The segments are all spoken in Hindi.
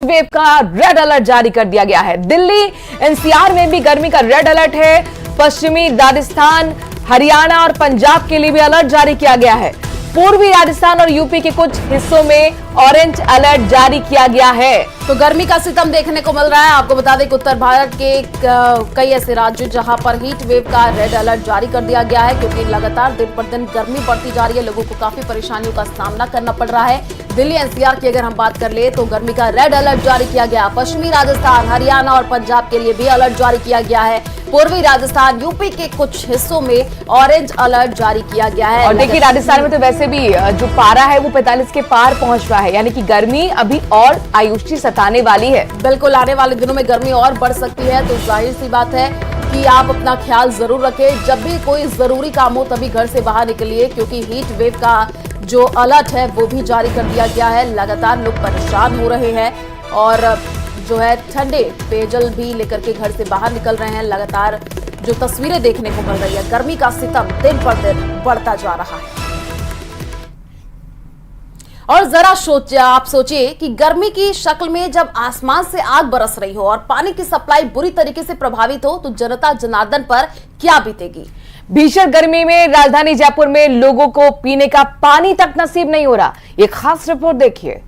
वेव का रेड अलर्ट जारी कर दिया गया है। दिल्ली एनसीआर में भी गर्मी का रेड अलर्ट है। पश्चिमी राजस्थान, हरियाणा और पंजाब के लिए भी अलर्ट जारी किया गया है। पूर्वी राजस्थान और यूपी के कुछ हिस्सों में ऑरेंज अलर्ट जारी किया गया है। तो गर्मी का सितम देखने को मिल रहा है। आपको बता दें कि उत्तर भारत के कई ऐसे राज्य जहां पर हीट वेव का रेड अलर्ट जारी कर दिया गया है, क्योंकि लगातार दिन पर दिन गर्मी बढ़ती जा रही है। लोगों को काफी परेशानियों का सामना करना पड़ रहा है। दिल्ली एनसीआर की अगर हम बात कर ले तो गर्मी का रेड अलर्ट जारी किया गया। पश्चिमी राजस्थान, हरियाणा और पंजाब के लिए भी अलर्ट जारी किया गया है। पूर्वी राजस्थान, यूपी के कुछ हिस्सों में ऑरेंज अलर्ट जारी किया गया है। और देखिए राजस्थान में तो वैसे भी जो पारा है वो 45 के पार पहुंच रहा है, यानी कि गर्मी अभी और आयुषी सताने वाली है। बिल्कुल, आने वाले दिनों में गर्मी और बढ़ सकती है। तो जाहिर सी बात है कि आप अपना ख्याल जरूर रखें। जब भी कोई जरूरी काम हो तभी घर से बाहर निकलिए, क्योंकि हीट वेव का जो अलर्ट है वो भी जारी कर दिया गया है। लगातार लोग परेशान हो रहे हैं और जो है ठंडे पेयजल भी लेकर के घर से बाहर निकल रहे हैं। लगातार जो तस्वीरें देखने को मिल रही है, गर्मी का सितम दिन पर दिन बढ़ता जा रहा है। और जरा आप सोचिए कि गर्मी की शक्ल में जब आसमान से आग बरस रही हो और पानी की सप्लाई बुरी तरीके से प्रभावित हो तो जनता जनार्दन पर क्या बीतेगी। भीषण गर्मी में राजधानी जयपुर में लोगों को पीने का पानी तक नसीब नहीं हो रहा। ये खास रिपोर्ट देखिए।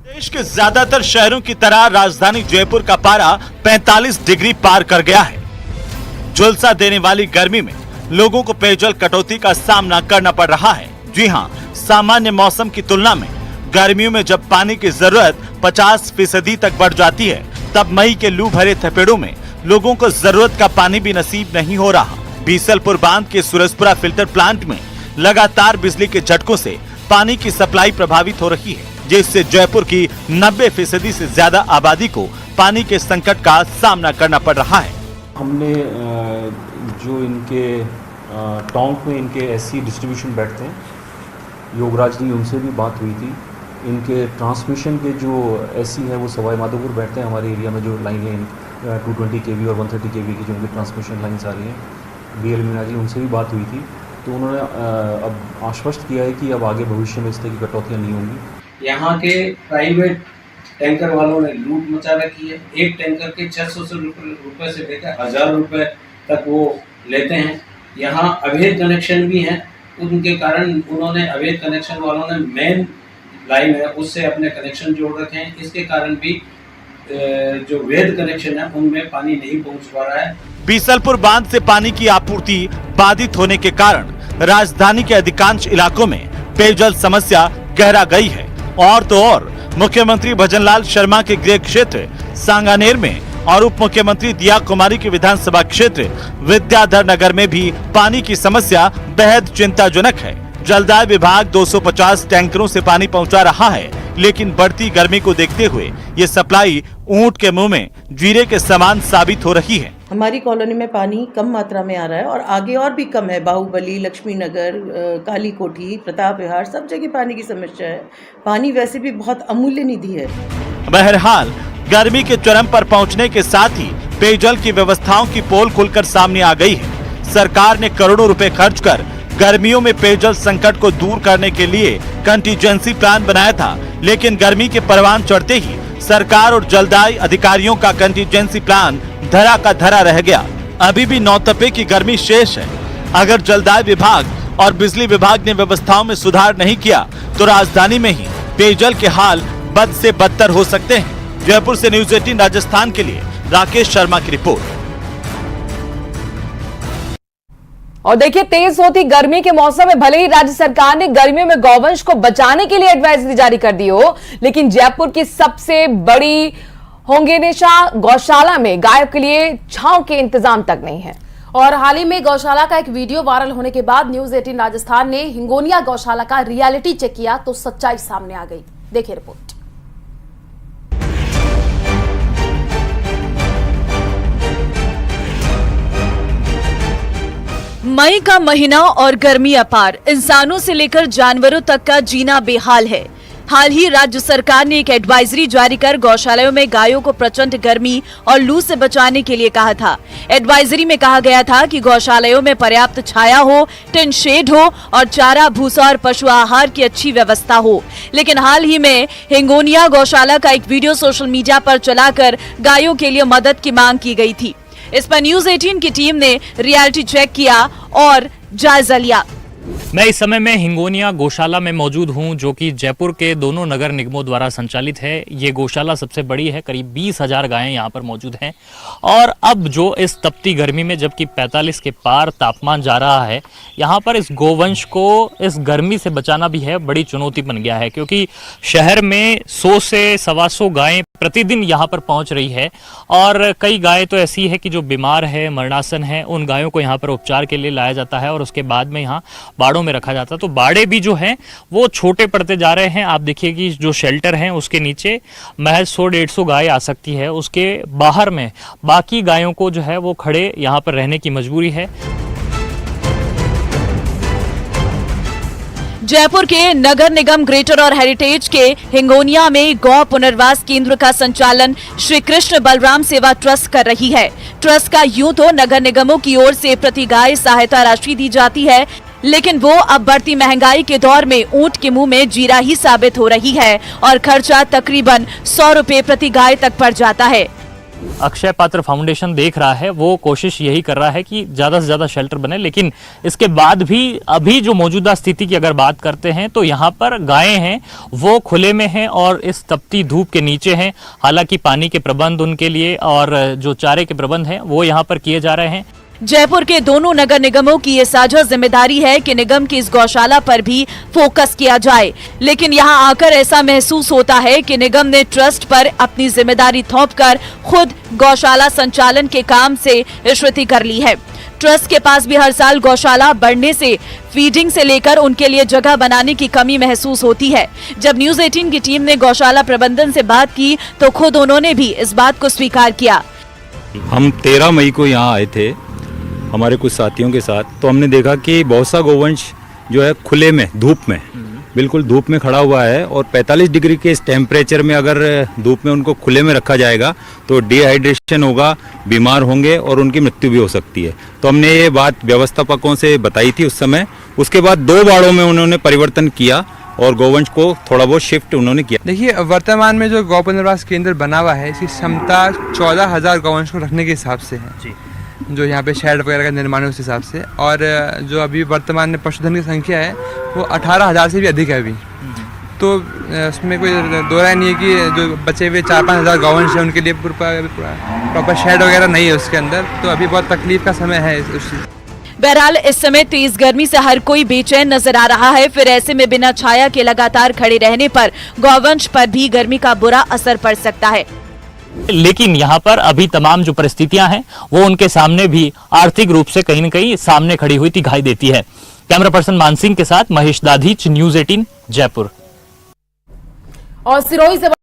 देश के ज्यादातर शहरों की तरह राजधानी जयपुर का पारा 45 डिग्री पार कर गया है। झुलसा देने वाली गर्मी में लोगों को पेयजल कटौती का सामना करना पड़ रहा है। जी हां, सामान्य मौसम की तुलना में गर्मियों में जब पानी की जरूरत 50% तक बढ़ जाती है, तब मई के लू भरे थपेड़ों में लोगों को जरूरत का पानी भी नसीब नहीं हो रहा। बीसलपुर बांध के सूरजपुरा फिल्टर प्लांट में लगातार बिजली के झटकों से पानी की सप्लाई प्रभावित हो रही है, जिससे जयपुर की 90% से ज्यादा आबादी को पानी के संकट का सामना करना पड़ रहा है। हमने जो इनके टोंक में इनके एससी डिस्ट्रीब्यूशन बैठते हैं, योगराज जी, उनसे भी बात हुई थी। इनके ट्रांसमिशन के जो एससी है वो सवाई माधोपुर बैठते हैं। हमारे एरिया में जो लाइन है 220 kV और 130 kV की जो उनकी ट्रांसमिशन लाइन्स आ रही हैं, BL मीना जी, उनसे भी बात हुई थी। तो उन्होंने अब आश्वस्त किया है कि अब आगे भविष्य में इस तरह की कटौतियाँ नहीं होंगी। यहाँ के प्राइवेट टैंकर वालों ने लूट मचा रखी है। एक टैंकर के 600 रुपये से लेकर 1000 रुपये तक वो लेते हैं। यहाँ अवैध कनेक्शन भी हैं, उनके कारण उन्होंने अवैध कनेक्शन वालों ने मेन लाइन है उससे अपने कनेक्शन जोड़ रखे हैं। इसके कारण भी जो वैध कनेक्शन है उनमें पानी नहीं पहुँच पा रहा है। बीसलपुर बांध से पानी की आपूर्ति बाधित होने के कारण राजधानी के अधिकांश इलाकों में पेयजल समस्या गहरा गई है। और तो और मुख्यमंत्री भजनलाल शर्मा के गृह क्षेत्र सांगानेर में और उप मुख्यमंत्री दिया कुमारी के विधानसभा क्षेत्र विद्याधर नगर में भी पानी की समस्या बेहद चिंताजनक है। जलदाय विभाग 250 टैंकरों से पानी पहुंचा रहा है, लेकिन बढ़ती गर्मी को देखते हुए ये सप्लाई ऊंट के मुंह में जीरे के समान साबित हो रही है। हमारी कॉलोनी में पानी कम मात्रा में आ रहा है और आगे और भी कम है। बाहुबली, लक्ष्मी नगर, काली कोठी, प्रताप विहार, सब जगह पानी की समस्या है। पानी वैसे भी बहुत अमूल्य निधि है। बहरहाल गर्मी के चरम पर पहुंचने के साथ ही पेयजल की व्यवस्थाओं की पोल खुलकर सामने आ गई है। सरकार ने करोड़ों रुपए खर्च कर गर्मियों में पेयजल संकट को दूर करने के लिए कंटीजेंसी प्लान बनाया था, लेकिन गर्मी के परवान चढ़ते ही सरकार और जलदाय अधिकारियों का कंटीजेंसी प्लान धरा का धरा रह गया। अभी भी नौतपे की गर्मी शेष है। अगर जलदाय विभाग और बिजली विभाग ने व्यवस्थाओं में सुधार नहीं किया तो राजधानी में ही पेयजल के हाल बद से बदतर हो सकते हैं। जयपुर से न्यूज़ 18 राजस्थान के लिए राकेश शर्मा की रिपोर्ट। और देखिए, तेज होती गर्मी के मौसम में भले ही राज्य सरकार ने गर्मियों में गौवंश को बचाने के लिए एडवाइजरी जारी कर दी हो, लेकिन जयपुर की सबसे बड़ी होंगेनेशा गौशाला में गायों के लिए छांव के इंतजाम तक नहीं है। और हाल ही में गौशाला का एक वीडियो वायरल होने के बाद न्यूज़ 18 राजस्थान ने हिंगोनिया गौशाला का रियलिटी चेक किया तो सच्चाई सामने आ गई। देखिए रिपोर्ट। मई का महीना और गर्मी अपार, इंसानों से लेकर जानवरों तक का जीना बेहाल है। हाल ही राज्य सरकार ने एक एडवाइजरी जारी कर गौशालाओं में गायों को प्रचंड गर्मी और लू से बचाने के लिए कहा था। एडवाइजरी में कहा गया था कि गौशालाओं में पर्याप्त छाया हो, टिन शेड हो और चारा, भूसा और पशु आहार की अच्छी व्यवस्था हो। लेकिन हाल ही में हिंगोनिया गौशाला का एक वीडियो सोशल मीडिया पर चलाकर गायों के लिए मदद की मांग की गई थी। इस पर न्यूज 18 की टीम ने रियलिटी चेक किया और जायजा लिया। मैं इस समय में हिंगोनिया गौशाला में मौजूद हूं, जो कि जयपुर के दोनों नगर निगमों द्वारा संचालित है। ये गौशाला सबसे बड़ी है, करीब 20,000 गायें यहां पर मौजूद हैं। और अब जो इस तपती गर्मी में, जबकि 45 के पार तापमान जा रहा है, यहां पर इस गोवंश को इस गर्मी से बचाना भी है बड़ी चुनौती बन गया है, क्योंकि शहर में 100 से 125 गायें प्रतिदिन यहाँ पर पहुँच रही है। और कई गायें तो ऐसी है कि जो बीमार है, मरणासन है, उन गायों को यहाँ पर उपचार के लिए लाया जाता है और उसके बाद में यहाँ बाड़ों में रखा जाता है। तो बाड़े भी जो हैं वो छोटे पड़ते जा रहे हैं। आप देखिए कि जो शेल्टर हैं उसके नीचे महज 100-150 गाय आ सकती है, उसके बाहर में बाकी गायों को जो है वो खड़े यहाँ पर रहने की मजबूरी है। जयपुर के नगर निगम ग्रेटर और हेरिटेज के हिंगोनिया में गौ पुनर्वास केंद्र का संचालन श्री कृष्ण बलराम सेवा ट्रस्ट कर रही है। ट्रस्ट का यूं तो नगर निगमों की ओर से प्रति गाय सहायता राशि दी जाती है, लेकिन वो अब बढ़ती महंगाई के दौर में ऊंट के मुंह में जीरा ही साबित हो रही है और खर्चा तकरीबन 100 रुपए प्रति गाय तक पड़ जाता है। अक्षय पात्र फाउंडेशन देख रहा है, वो कोशिश यही कर रहा है कि ज़्यादा से ज़्यादा शेल्टर बने, लेकिन इसके बाद भी अभी जो मौजूदा स्थिति की अगर बात करते हैं तो यहाँ पर गायें हैं वो खुले में हैं और इस तपती धूप के नीचे हैं। हालांकि पानी के प्रबंध उनके लिए और जो चारे के प्रबंध हैं वो यहाँ पर किए जा रहे हैं। जयपुर के दोनों नगर निगमों की ये साझा जिम्मेदारी है कि निगम की इस गौशाला पर भी फोकस किया जाए, लेकिन यहाँ आकर ऐसा महसूस होता है कि निगम ने ट्रस्ट पर अपनी जिम्मेदारी थोपकर खुद गौशाला संचालन के काम से रिश्वती कर ली है। ट्रस्ट के पास भी हर साल गौशाला बढ़ने से फीडिंग से लेकर उनके लिए जगह बनाने की कमी महसूस होती है। जब न्यूज 18 की टीम ने गौशाला प्रबंधन से बात की तो खुद उन्होंने भी इस बात को स्वीकार किया। हम 13 मई को यहाँ आए थे हमारे कुछ साथियों के साथ, तो हमने देखा कि बहुत सा गोवंश जो है खुले में, धूप में, बिल्कुल धूप में खड़ा हुआ है। और 45 डिग्री के इस टेम्परेचर में अगर धूप में उनको खुले में रखा जाएगा तो डिहाइड्रेशन होगा, बीमार होंगे और उनकी मृत्यु भी हो सकती है। तो हमने ये बात व्यवस्थापकों से बताई थी उस समय। उसके बाद 2 बाड़ों में उन्होंने परिवर्तन किया और गोवंश को थोड़ा बहुत शिफ्ट उन्होंने किया। देखिए, वर्तमान में जो गौ पुनर्वास केंद्र बना हुआ है, इसकी क्षमता 14,000 गौवंश को रखने के हिसाब से है जी, जो यहाँ पे शेड वगैरह का निर्माण है उस हिसाब से। और जो अभी वर्तमान में पशुधन की संख्या है वो 18,000 से भी अधिक है अभी। तो उसमें कोई दो राय नहीं है कि जो बचे हुए 4-5 हज़ार गौवंश है उनके लिए प्रॉपर शेड वगैरह नहीं है उसके अंदर। तो अभी बहुत तकलीफ का समय है उस चीज़। बहरहाल इस समय तेज गर्मी से हर कोई बेचैन नजर आ रहा है। फिर ऐसे में बिना छाया के लगातार खड़े रहने पर गौवंश पर भी गर्मी का बुरा असर पड़ सकता है। लेकिन यहाँ पर अभी तमाम जो परिस्थितियां हैं वो उनके सामने भी आर्थिक रूप से कहीं न कहीं सामने खड़ी हुई दिखाई देती है। कैमरा पर्सन मान सिंह के साथ महेश दाधीच, न्यूज 18 जयपुर। और सिरोही से